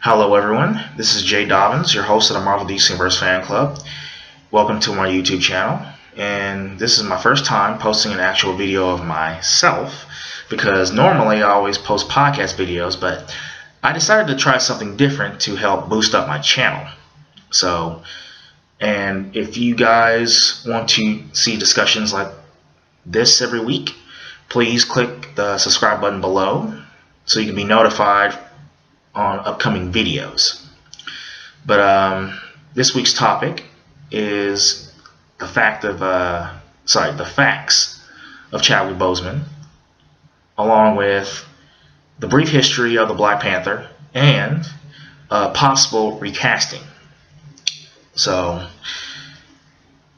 Hello everyone, this is Jay Dobbins, your host of the Marvel DC Universe Fan Club. Welcome to my YouTube channel, and this is my first time posting an actual video of myself, because normally I always post podcast videos, but I decided to try something different to help boost up my channel. And if you guys want to see discussions like this every week, please click the subscribe button below so you can be notified on upcoming videos. But this week's topic is the facts of Chadwick Boseman, along with the brief history of the Black Panther and possible recasting. So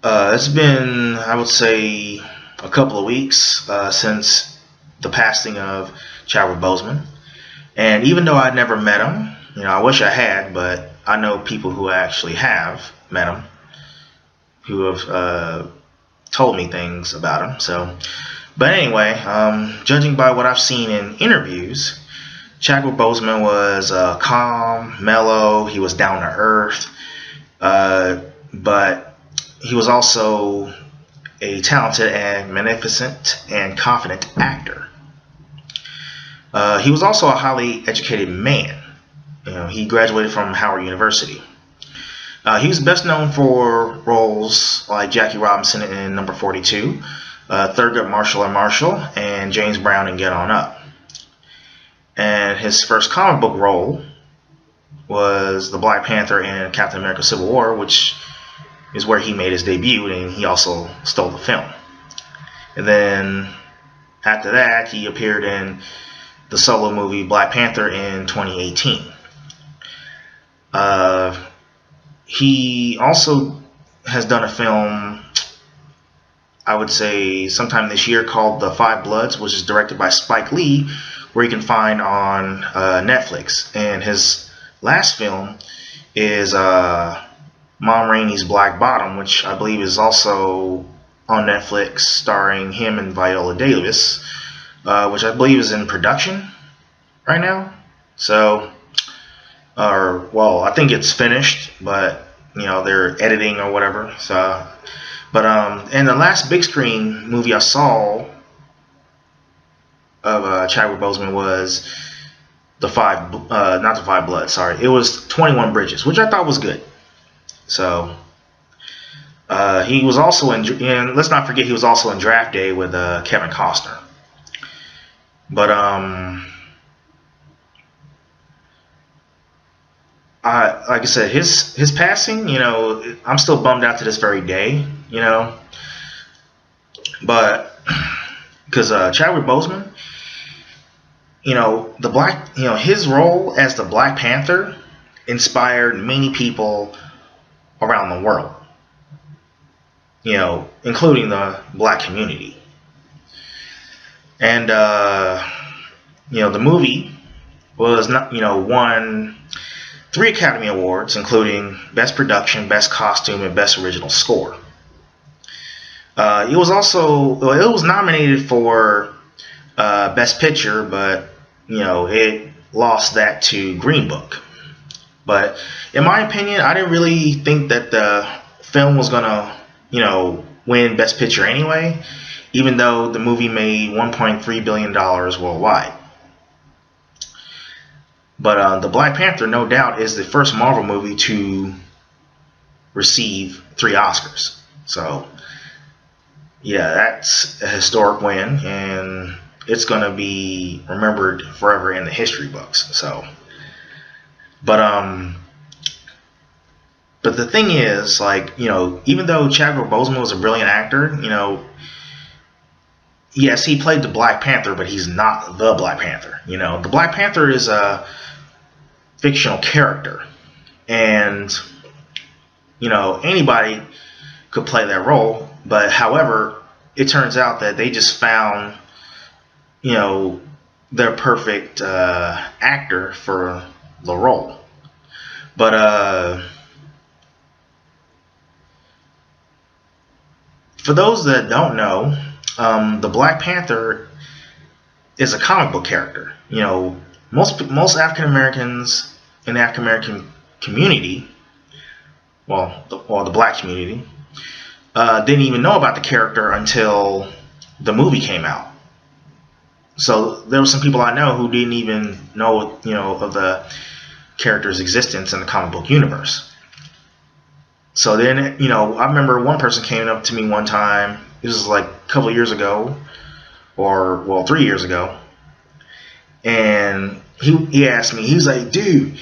it's been, I would say, a couple of weeks since the passing of Chadwick Boseman. And even though I'd never met him, I wish I had, but I know people who actually have met him, who have told me things about him. But anyway, judging by what I've seen in interviews, Chadwick Boseman was calm, mellow. He was down to earth, but he was also a talented and magnificent and confident actor. He was also a highly educated man. He graduated from Howard University. He was best known for roles like Jackie Robinson in Number 42, Thurgood Marshall in Marshall, and James Brown in Get On Up. And his first comic book role was the Black Panther in Captain America Civil War, which is where he made his debut, and he also stole the film. And then after that, he appeared in the solo movie Black Panther in 2018. He also has done a film, I would say sometime this year, called The Five Bloods, which is directed by Spike Lee, where you can find on Netflix. And his last film is Mom Rainey's Black Bottom, which I believe is also on Netflix, starring him and Viola Davis, which I believe is in production right now. I think it's finished, but they're editing or whatever. And the last big screen movie I saw of Chadwick Boseman was not the Five Bloods. Sorry, it was 21 Bridges, which I thought was good. So he was also and let's not forget, he was also in Draft Day with Kevin Costner. But like I said, his passing, I'm still bummed out to this very day, But because Chadwick Boseman, his role as the Black Panther inspired many people around the world, including the black community. And the movie was won 3 Academy Awards, including Best Production, Best Costume, and Best Original Score. It was nominated for Best Picture, but it lost that to Green Book. But in my opinion, I didn't really think that the film was gonna win Best Picture anyway, even though the movie made $1.3 billion worldwide. But the Black Panther, no doubt, is the first Marvel movie to receive 3 Oscars. So, yeah, that's a historic win, and it's going to be remembered forever in the history books. But the thing is, even though Chadwick Boseman was a brilliant actor, yes, he played the Black Panther, but he's not the Black Panther. The Black Panther is a fictional character, and anybody could play that role. But however, it turns out that they just found their perfect actor for the role. But for those that don't know, the Black Panther is a comic book character. Most African Americans in the African American community, the black community, didn't even know about the character until the movie came out. So there were some people I know who didn't even know, of the character's existence in the comic book universe. So then, I remember one person came up to me one time. This was like a couple of years ago, 3 years ago, and he asked me. He was like, "Dude,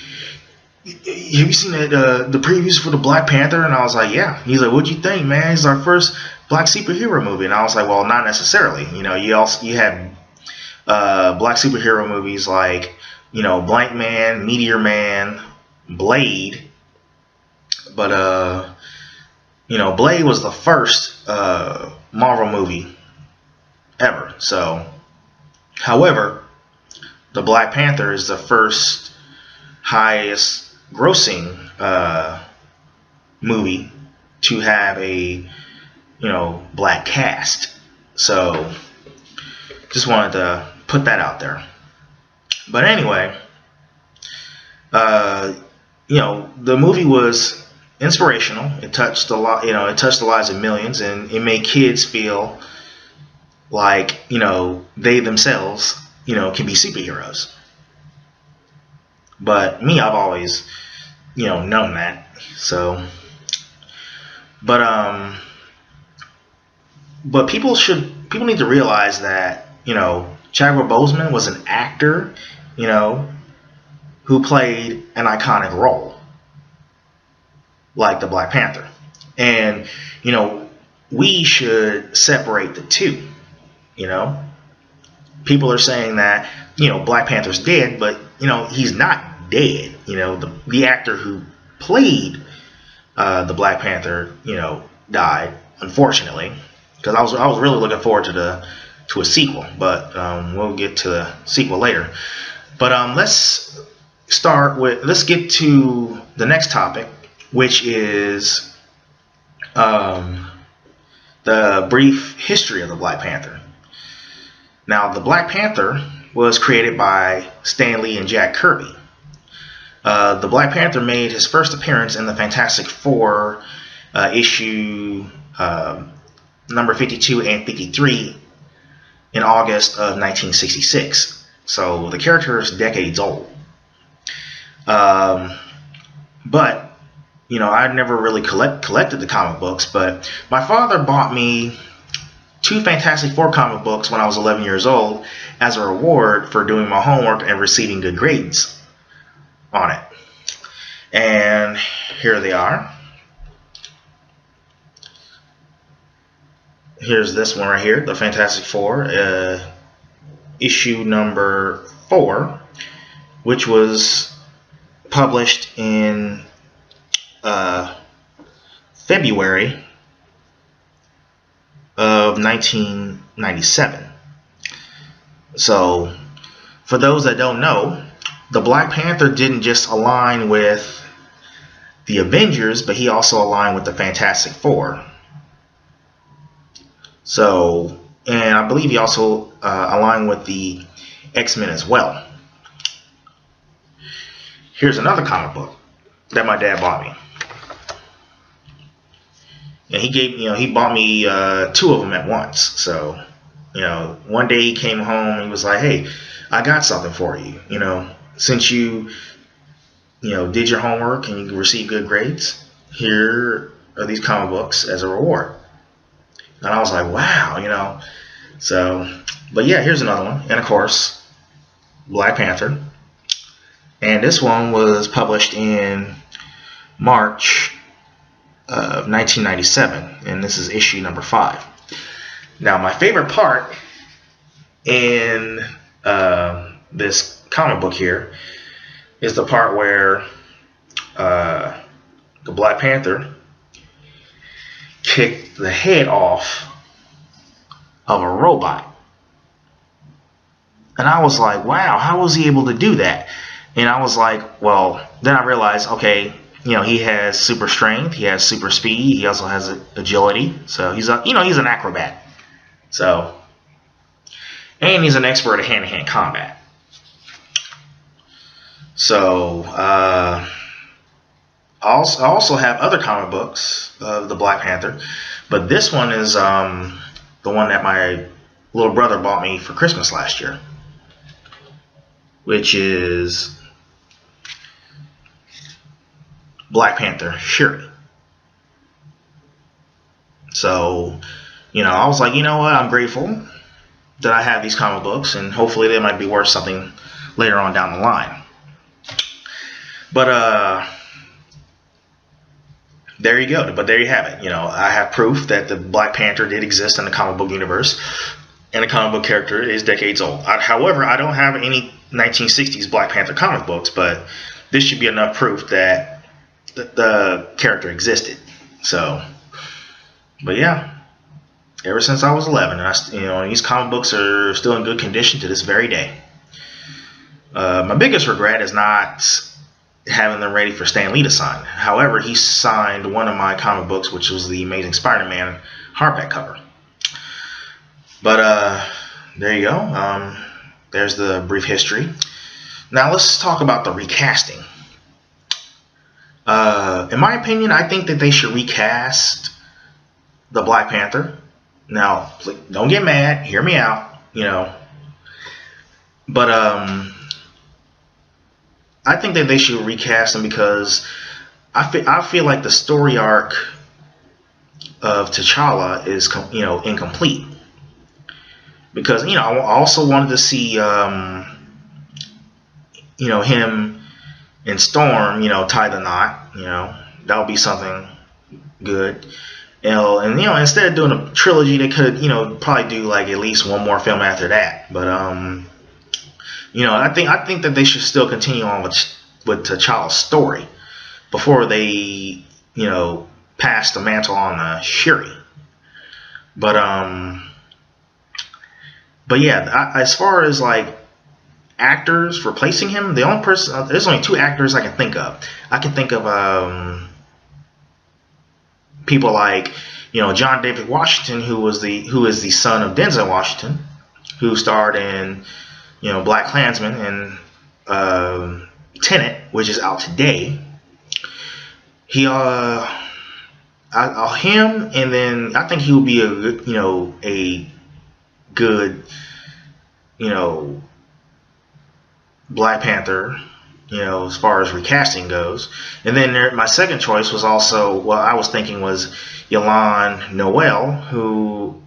have you seen the previews for the Black Panther?" And I was like, "Yeah." He's like, "What'd you think, man? It's our first black superhero movie." And I was like, "Well, not necessarily. You had black superhero movies like, Blank Man, Meteor Man, Blade." But Blade was the first Marvel movie ever. So, however, the Black Panther is the first highest grossing movie to have a black cast. So, just wanted to put that out there. But anyway, the movie was inspirational. It touched a lot. It touched the lives of millions, and it made kids feel like they themselves can be superheroes. But me, I've always known that. So, but people need to realize that Chadwick Boseman was an actor, who played an iconic role, like the Black Panther. And, we should separate the two, People are saying that, Black Panther's dead, but, he's not dead. The actor who played the Black Panther, died, unfortunately, because I was really looking forward to a sequel, but we'll get to the sequel later. But let's get to the next topic, which is the brief history of the Black Panther. Now, the Black Panther was created by Stan Lee and Jack Kirby. The Black Panther made his first appearance in the Fantastic Four issue number 52 and 53 in August of 1966. So the character is decades old. But I never really collected the comic books, but my father bought me 2 Fantastic Four comic books when I was 11 years old as a reward for doing my homework and receiving good grades on it. And here they are. Here's this one right here, the Fantastic Four, issue number 4, which was published in February of 1997. So, for those that don't know, the Black Panther didn't just align with the Avengers, but he also aligned with the Fantastic Four. So, and I believe he also aligned with the X-Men as well. Here's another comic book that my dad bought me. And he bought me 2 of them at once. So, one day he came home, he was like, "Hey, I got something for you. Since you did your homework and you received good grades, here are these comic books as a reward." And I was like, wow, So, but yeah, here's another one. And of course, Black Panther. And this one was published in March of 1997. And this is issue number 5. Now, my favorite part in this comic book here is the part where the Black Panther kicked the head off of a robot. And I was like, wow, how was he able to do that? And I was like, well, then I realized, okay, he has super strength, he has super speed, he also has agility. So he's an acrobat. So, and he's an expert at hand-to-hand combat. So I also have other comic books of the Black Panther, but this one is the one that my little brother bought me for Christmas last year, which is Black Panther Shuri. So, I was like, you know what? I'm grateful that I have these comic books, and hopefully they might be worth something later on down the line. But there you go. But there you have it. I have proof that the Black Panther did exist in the comic book universe, and the comic book character is decades old. However, I don't have any 1960s Black Panther comic books, but this should be enough proof that the character existed. So, but yeah, ever since I was 11, and these comic books are still in good condition to this very day. My biggest regret is not having them ready for Stan Lee to sign. However, he signed one of my comic books, which was the Amazing Spider-Man hardback cover. But there you go. There's the brief history. Now let's talk about the recasting. In my opinion, I think that they should recast the Black Panther. Now, don't get mad. Hear me out. But I think that they should recast him because I feel like the story arc of T'Challa is incomplete. Because I also wanted to see him and Storm tie the knot. That would be something good. And instead of doing a trilogy, they could probably do like at least one more film after that. But I think that they should still continue on with T'Challa's story before they pass the mantle on Shuri. But yeah, as far as like actors replacing him, there's only two actors I can think of. I can think of people like John David Washington, who is the son of Denzel Washington, who starred in Black Klansman and Tenet, which is out today. Him, and then I think he would be a good Black Panther, as far as recasting goes. And then my second choice was also, I was thinking was Yalan Noel, who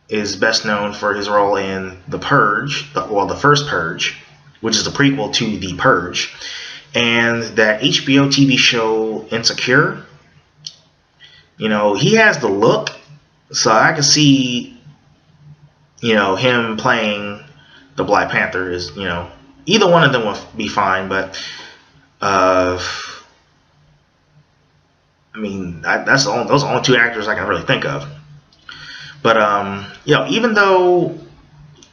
is best known for his role in The Purge, the first Purge, which is the prequel to The Purge, and that HBO TV show Insecure. He has the look, so I can see him playing the Black Panther is, either one of them would be fine, but those are the only two actors I can really think of. But even though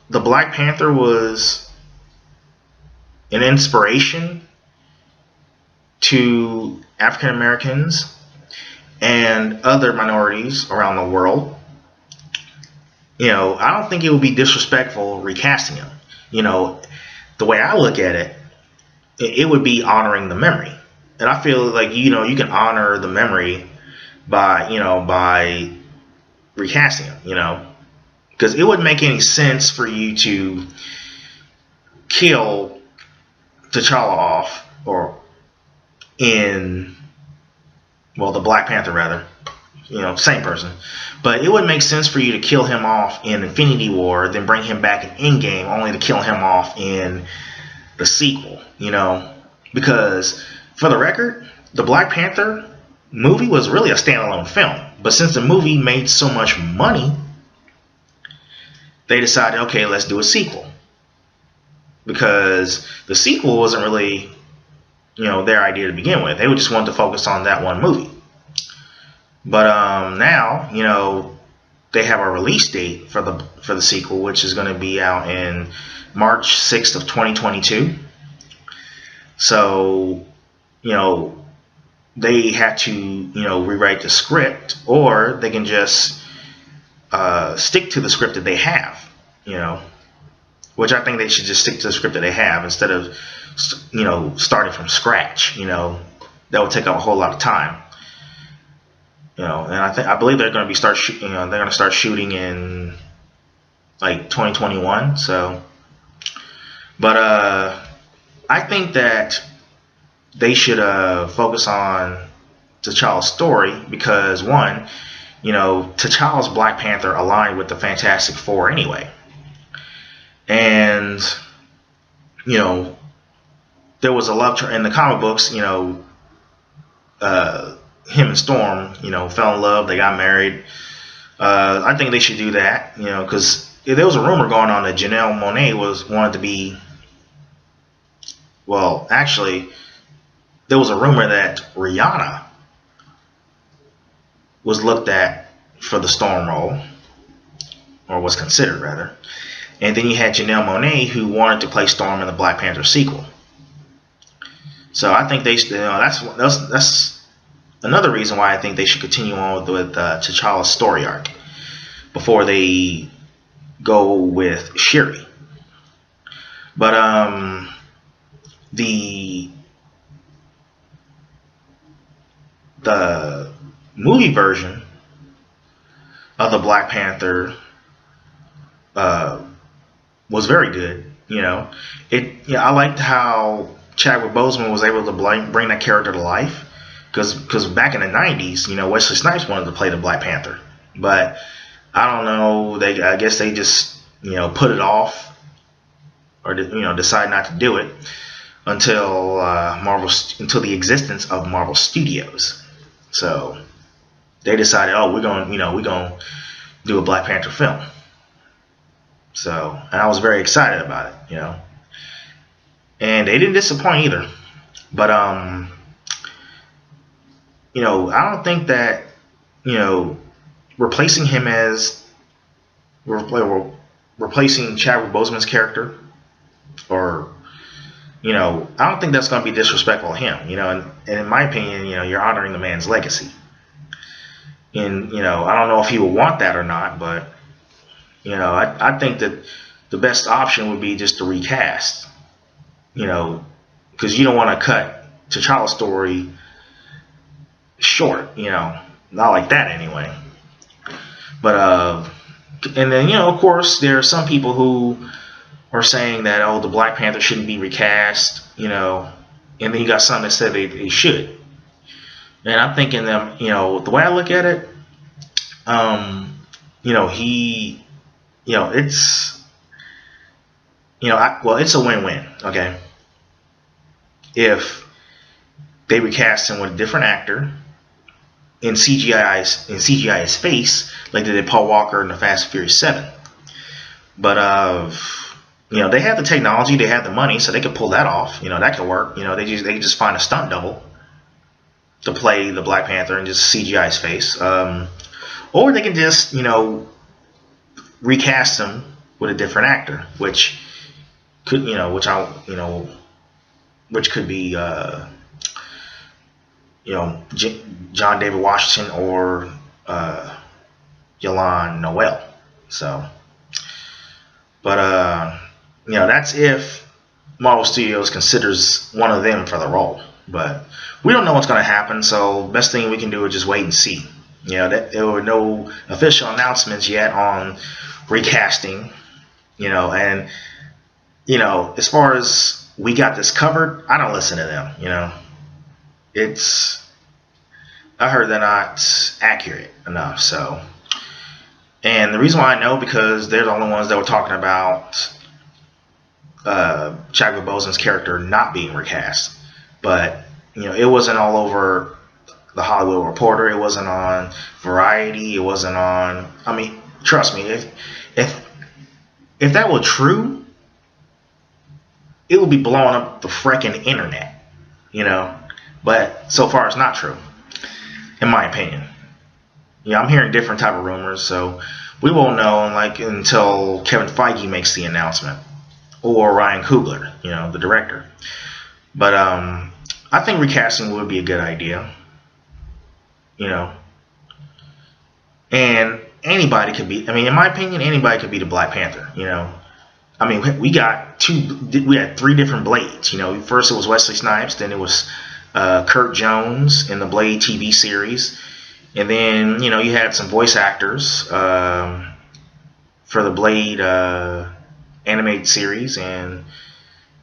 the Black Panther was an inspiration to African Americans and other minorities around the world, I don't think it would be disrespectful recasting him. The way I look at it, it would be honoring the memory. And I feel like, you can honor the memory by recasting him, because it wouldn't make any sense for you to kill T'Challa off, or the Black Panther rather, same person. But it would make sense for you to kill him off in Infinity War, then bring him back in Endgame, only to kill him off in the sequel, because for the record, the Black Panther movie was really a standalone film. But since the movie made so much money, they decided, okay, let's do a sequel. Because the sequel wasn't really, their idea to begin with. They just wanted to focus on that one movie. But now, they have a release date for the sequel, which is going to be out in March 6th of 2022. So, they had to, rewrite the script, or they can just stick to the script that they have, which I think they should just stick to the script that they have instead of, starting from scratch. That would take up a whole lot of time. And I believe they're going to they're going to start shooting in like 2021. So, but I think that they should focus on T'Challa's story because one, T'Challa's Black Panther aligned with the Fantastic Four anyway, and there was a love in the comic books. Him and Storm, fell in love. They got married. I think they should do that, because there was a rumor going on that Janelle Monáe wanted to be. Well, actually, there was a rumor that Rihanna was looked at for the Storm role, or was considered rather. And then you had Janelle Monáe who wanted to play Storm in the Black Panther sequel. So I think that's another reason why I think they should continue on with T'Challa's story arc before they go with Shuri. But the movie version of the Black Panther was very good. I liked how Chadwick Boseman was able to bring that character to life. Because back in the 90s, Wesley Snipes wanted to play the Black Panther. But I don't know, I guess they just, put it off or, decide not to do it until until the existence of Marvel Studios. So they decided, we're going to do a Black Panther film. So, and I was very excited about it, And they didn't disappoint either. But, I don't think that, replacing him replacing Chadwick Boseman's character, or, I don't think that's going to be disrespectful to him, and in my opinion, you're honoring the man's legacy. And, I don't know if he would want that or not, but, I think that the best option would be just to recast, because you don't want to cut T'Challa's story short, not like that anyway. But and then of course there are some people who are saying that the Black Panther shouldn't be recast, and then you got some that said they should. And I'm thinking that the way I look at it, he, it's it's a win-win. Okay, if they recast him with a different actor in CGI's face, like they did Paul Walker in the Fast and Furious 7. But they have the technology, they have the money, so they could pull that off. That could work. They can just find a stunt double to play the Black Panther and just CGI's face. Or they can just recast him with a different actor, which could which could be John David Washington or Yolande Noel. So, but that's if Marvel Studios considers one of them for the role. But we don't know what's going to happen. So, best thing we can do is just wait and see. There were no official announcements yet on recasting. And as far as we got this covered, I don't listen to them. I heard they're not accurate enough. So, and the reason why I know, because they're the only ones that were talking about Chadwick Boseman's character not being recast. But it wasn't all over the Hollywood Reporter. It wasn't on Variety. It wasn't on. I mean, trust me, if that were true, it would be blowing up the freaking internet. But so far it's not true, in my opinion. I'm hearing different type of rumors, so we won't know until Kevin Feige makes the announcement, or Ryan Coogler, the director. But I think recasting would be a good idea. And anybody could be. I mean, in my opinion, anybody could be the Black Panther. I mean, we had three different Blades. You know, first it was Wesley Snipes, then it was Kurt Jones in the Blade TV series, and then you had some voice actors for the Blade animated series and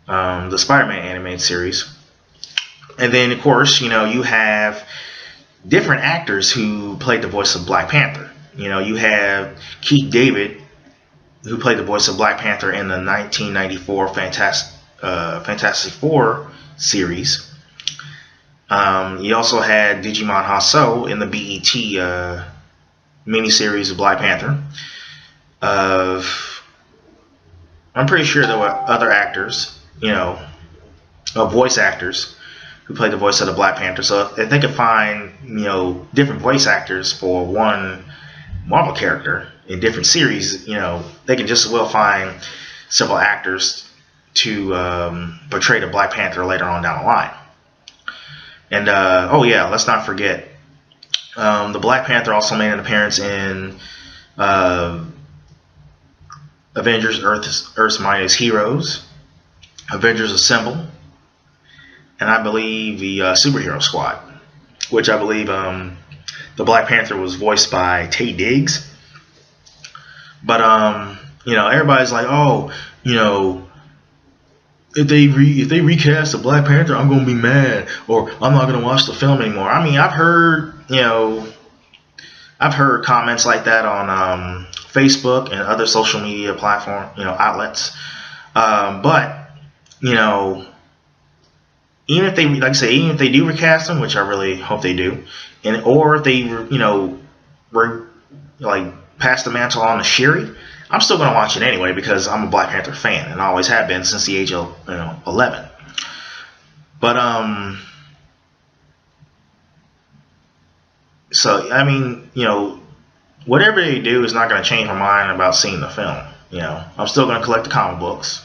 the Spider-Man animated series. And then, of course, you have different actors who played the voice of Black Panther. You have Keith David, who played the voice of Black Panther in the 1994 Fantastic Four series. You also had Digimon Hasso in the BET miniseries of Black Panther. I'm pretty sure there were other actors, voice actors who played the voice of the Black Panther. So if they could find, different voice actors for one Marvel character in different series, they can just as well find several actors to portray the Black Panther later on down the line. And let's not forget, the Black Panther also made an appearance in Avengers: Earth's Mightiest Heroes, Avengers Assemble, and I believe the Superhero Squad, which I believe the Black Panther was voiced by Taye Diggs. But everybody's like, oh, if they recast the Black Panther, I'm gonna be mad, or I'm not gonna watch the film anymore. I mean, I've heard comments like that on Facebook and other social media platform outlets. But even if they, like I say, even if they do recast them, which I really hope they do, or if they pass the mantle on to Shuri, I'm still gonna watch it anyway because I'm a Black Panther fan and I always have been since the age of 11. But so I mean, whatever they do is not gonna change my mind about seeing the film. I'm still gonna collect the comic books.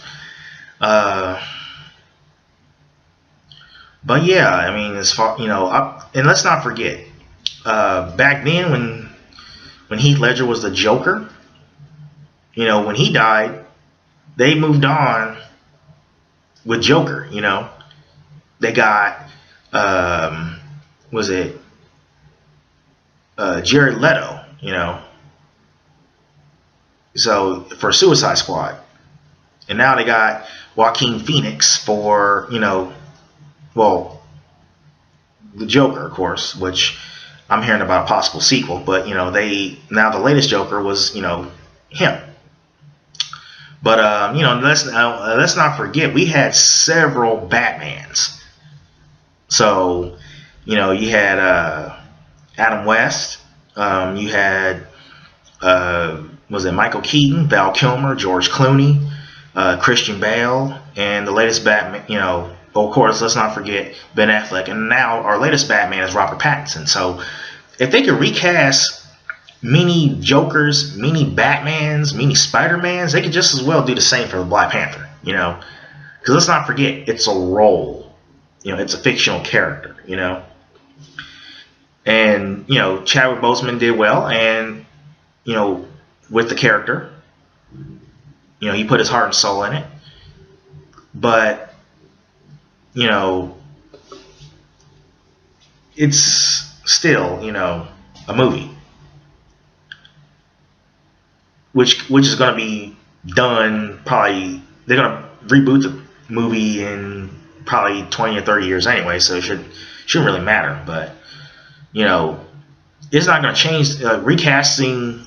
But yeah, I mean, as far and let's not forget, back then when Heath Ledger was the Joker, when he died, they moved on with Joker. They got was it Jared Leto, so for Suicide Squad, and now they got Joaquin Phoenix for well, the Joker, of course, which I'm hearing about a possible sequel, but the latest Joker was him. But let's not forget, we had several Batmans. So you had Adam West, you had was it Michael Keaton, Val Kilmer, George Clooney, Christian Bale, and the latest Batman. Of course, let's not forget Ben Affleck, and now our latest Batman is Robert Pattinson. So if they could recast many Jokers, many Batmans, many Spider-Mans, they could just as well do the same for the Black Panther. Because let's not forget, it's a role. It's a fictional character. And Chadwick Boseman did well, and with the character, he put his heart and soul in it. But it's still, a movie, which is going to be done probably. They're going to reboot the movie in probably 20 or 30 years anyway, so it shouldn't really matter. But it's not going to change. Recasting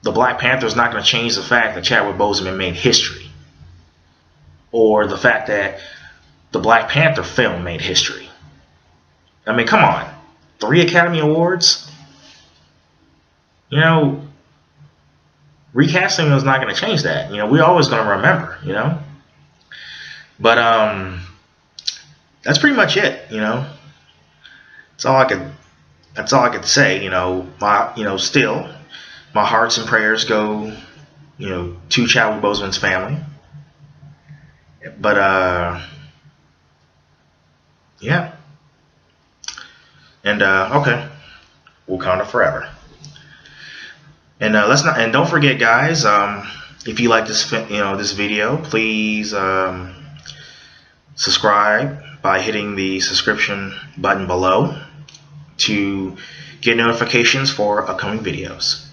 the Black Panther is not going to change the fact that Chadwick Boseman made history, or the fact that the Black Panther film made history. I mean, come on. 3 Academy Awards? Recasting is not going to change that. We're always going to remember, But that's pretty much it, That's all I could say, still my hearts and prayers go, to Chadwick Boseman's family. But yeah. And okay, Wakanda forever. And don't forget, guys. If you like this, this video, please subscribe by hitting the subscription button below to get notifications for upcoming videos.